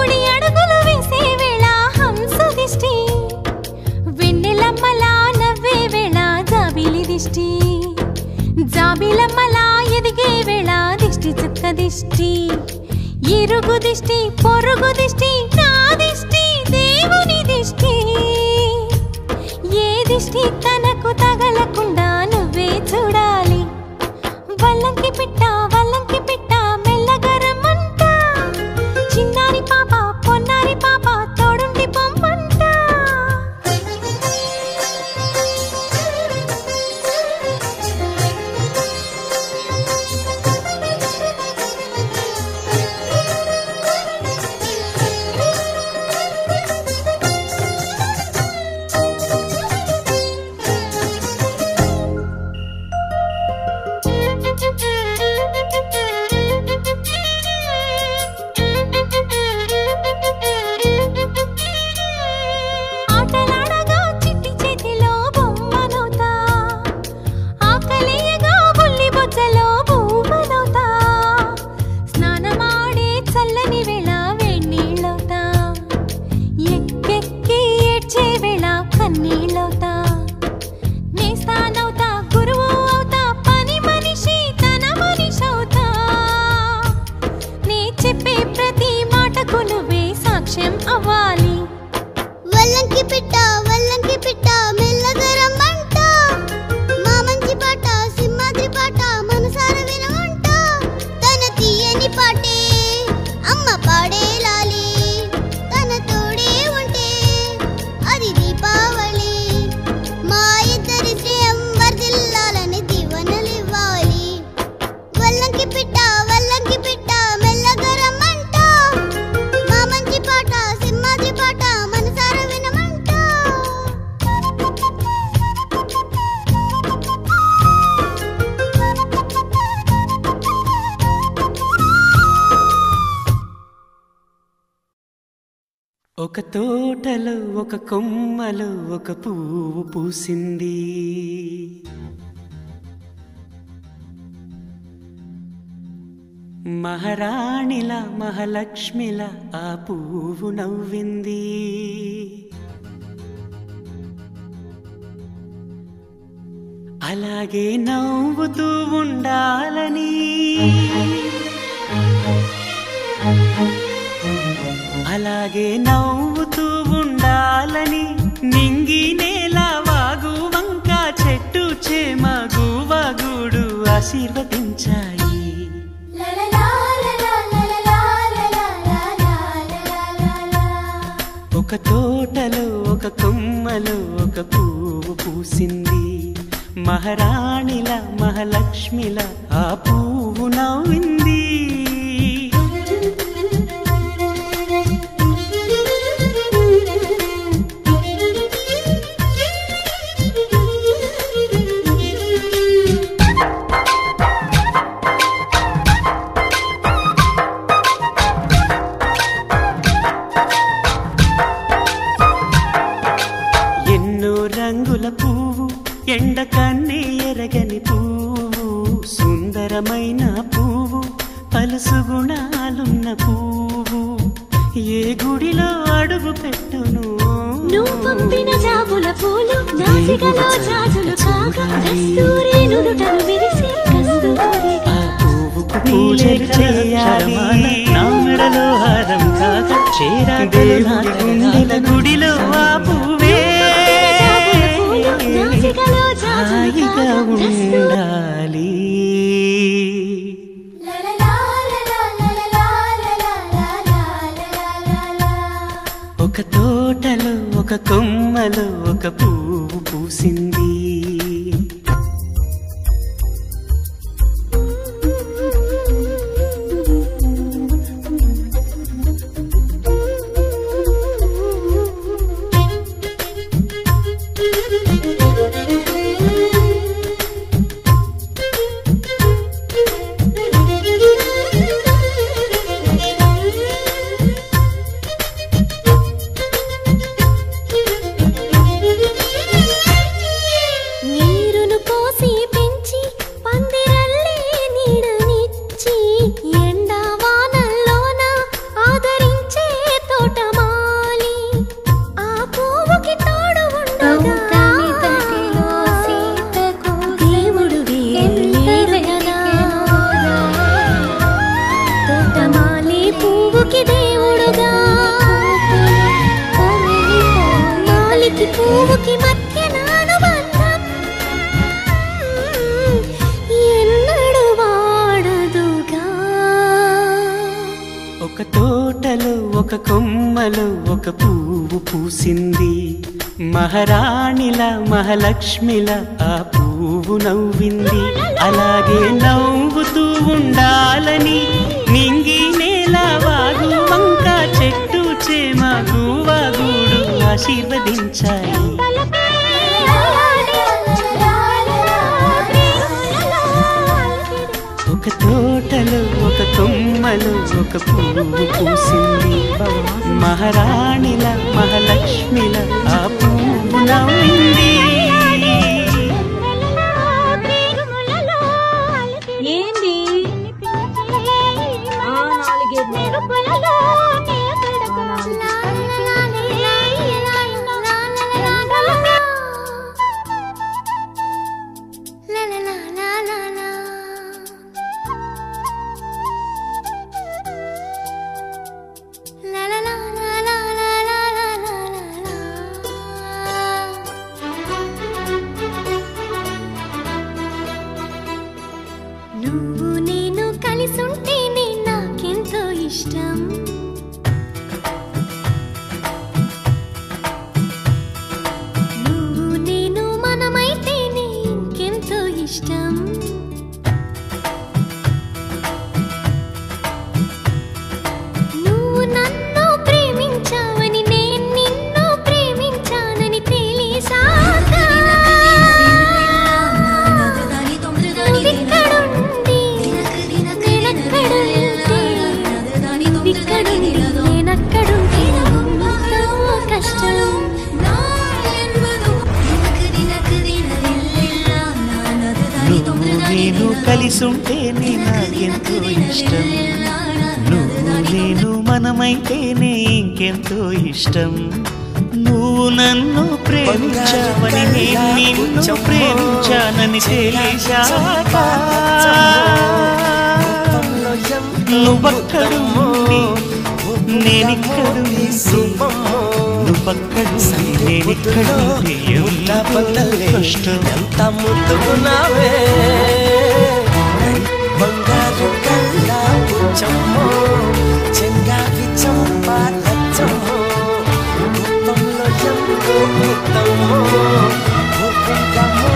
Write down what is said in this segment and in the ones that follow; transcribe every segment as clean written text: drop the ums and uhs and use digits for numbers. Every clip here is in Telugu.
కుడి అడుగులు వేసే వేళ హంస దిష్టి, వెన్నెలమ్మలా నవ్వే వేళ జాబిలి దిష్టి, జాబిలమ్మలా ఎదిగే వేళ దిష్టి చుక్క దిష్టి, ఇరుగు దిష్టి పొరుగు దిష్టి నా దిష్టి దేవుని దిష్టి, ఏ దిష్టి తనకు తగలకుండా నువ్వే చూడాలి. వల్లంకి పిట్ట మెల్లగా రమ్మంట, చిన్నారి పాప పొన్నారి పాప తోడుండి పొమ్మంట. ఆటలాడగా చిట్టి చేతిలో బొమ్మనవుతా, ఆకలియగా బుల్లి బొజ్జలో పువ్వనవుతా, స్నానమాడే చల్లని వేళ వేణీళ్ళవుతా, ఎక్కెక్కి ఏడ్చే వేళ కన్నీళ్ళవుతా, నేస్తానవుతా గురువు అవుతా, పని మనిషి తన మనిషవుతా, నే చెప్పే ప్రతి మాటకు నువ్వే సాక్ష్యం అవ్వాలి. వల్లంకి పిట్ట మెల్లగా రమ్మంట, మా మంచి పాట సింహాద్రి పాట మనసార వినమంట, తన తీయని పాటే అమ్మ పాడే లాలి, తన తోడే ఉంటే అది దీపావళి, మా ఇద్దరి శ్రేయం వర్ధిల్లాలని దీవెనలివ్వాలి. వల్లంకి పిట్ట మెల్లగా రమ్మంట, మా మంచి పాట సింహాద్రి పాట మనసార వినమంట. ఒక తోటలో ఒక కొమ్మలో ఒక పువ్వు పూసింది, మహారాణిలా మహాలక్ష్మిలా ఆ పువ్వు నవ్వింది. అలాగే నవ్వుతూ ఉండాలని, అలాగే నవ్వుతూ ఉండాలని, నింగి నేల వాగు వంక చెట్టు చేమ గువగూడు ఆశీర్వదించాయి. ఒక తోటలో ఒక కొమ్మలో ఒక పువ్వు పూసింది, మహారాణిలా మహాలక్ష్మిలా ఆ పువ్వు నవ్వింది. రంగుల పువ్వు ఎండ కన్నే ఎరగని పువ్వు, సుందరమైన పువ్వు పలుసు గుణాలున్న పువ్వు, ఏ గుడిలో అడుగు పెట్టును నువ్వు పంపిన జాబుల పూలు నాసికలో జాజులు కాగా, కస్తూరి నుదుటను విరిసి కస్తూరిగా, ఆ పువ్వుకు పూజలు చేయాలి, నా మెడలో హారం కాగా చేరాలి, దేవుడి గుండెల గుడిలో ఆ పువ్వే హాయిగా ఉండాలి. ఒక తోటలో ఒక కొమ్మలో ఒక పువ్వు పూసింది, తోటలో ఒక పువ్వు పూసింది, మహారాణిలా మహాలక్ష్మిలా ఆ పువ్వు నవ్వింది. అలాగే నవ్వుతూ ఉండాలని నింగి నేల వాగు వంక చెట్టు చేమ గువ్వగూడు ఆశీర్వదించాయి. ఒక తోటలో ఒక కొమ్మలో ఒక పువ్వు పూసింది, మహారాణిల మహాలక్ష్మిల ఆ పువ్వు నవ్వింది. ఏంది నువ్వు నేను కలిసుంటేనే నాకెంతో ఇష్టం, నువ్వు నేను మనమైతేనే ఇంకెంతో ఇష్టం. నువ్వు నన్ను ప్రేమించావని నేను నిన్ను ప్రేమించానని తెలిసాక నేను కలిసుంటేనే నాకెంతో ఇష్టం, నువ్వు నేను మనమైతేనే ఇంకెంతో ఇష్టం. నువ్వు నన్ను ప్రేమించావని నేను నిన్ను ప్రేమించానని తెలిసాక నువ్వక్కడుండి నేనిక్కడుండి, నువ్వక్కడుండి నేనిక్కడుండి కష్టం. ఎంత ముద్దుకున్నావే బంగారు కళ్ళ పుచ్చమ్మో, చెంగావి చంపాలచ్చమ్మో, రూపంలో ఎంతో ముద్దమ్మో, రూపంగమ్మో.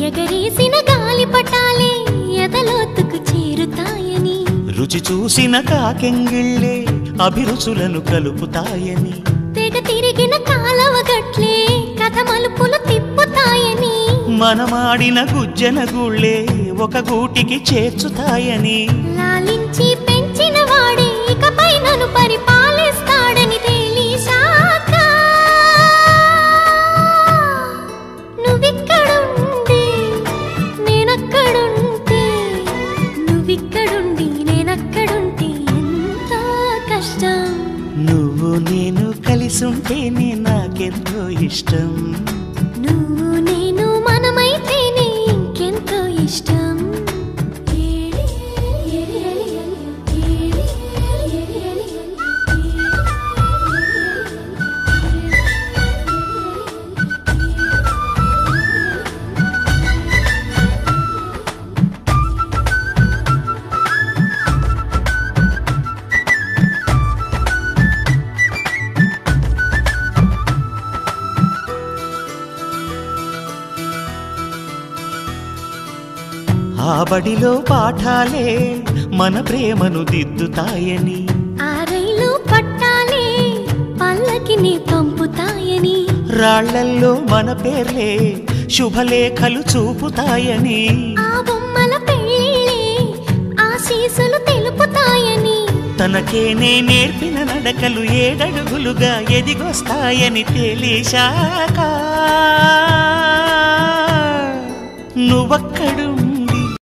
ఎగరేసిన గాలి పటాలే ఎదలోతుకు చేరుతాయని, రుచి చూసిన కాకెంగిళ్ళే అభిరుచులను కలుపుతాయని, తెగ తిరిగిన కాలవ గట్లే కథ మలుపులు తిప్పుతాయని, మనమాడిన గుజ్జన గుళ్ళే ఒక గూటికి చేర్చుతాయని, లాలించి పెంచిన వాడే ఇకపై నన్ను పరిపాలిస్తాడని తెలిసాక నువ్విక్కడుండి నేనక్కడుంటే, నువ్విక్కడుండి నేనక్కడుంటే ఎంతో కష్టం. నువ్వు నేను కలిసుంటేనే నాకెంతో ఇష్టం, నువ్వు నేను మనమైతేనే ఇంకెంతో ఇష్టం. ఆ బడిలో పాఠాలే మన ప్రేమను దిద్దుతాయని, ఆ రైలు పట్టాలే పల్లకిని పంపుతాయని, రాళ్లల్లో మన పేర్లే శుభలేఖలు చూపుతాయని, ఆ బొమ్మల పెళ్ళిళ్ళే ఆశీసులు తెలుపుతాయని, తనకేనే నేర్పిన నడకలు ఏడడుగులుగా ఎదిగొస్తాయని తెలిసాక నువ్వక్కడుండి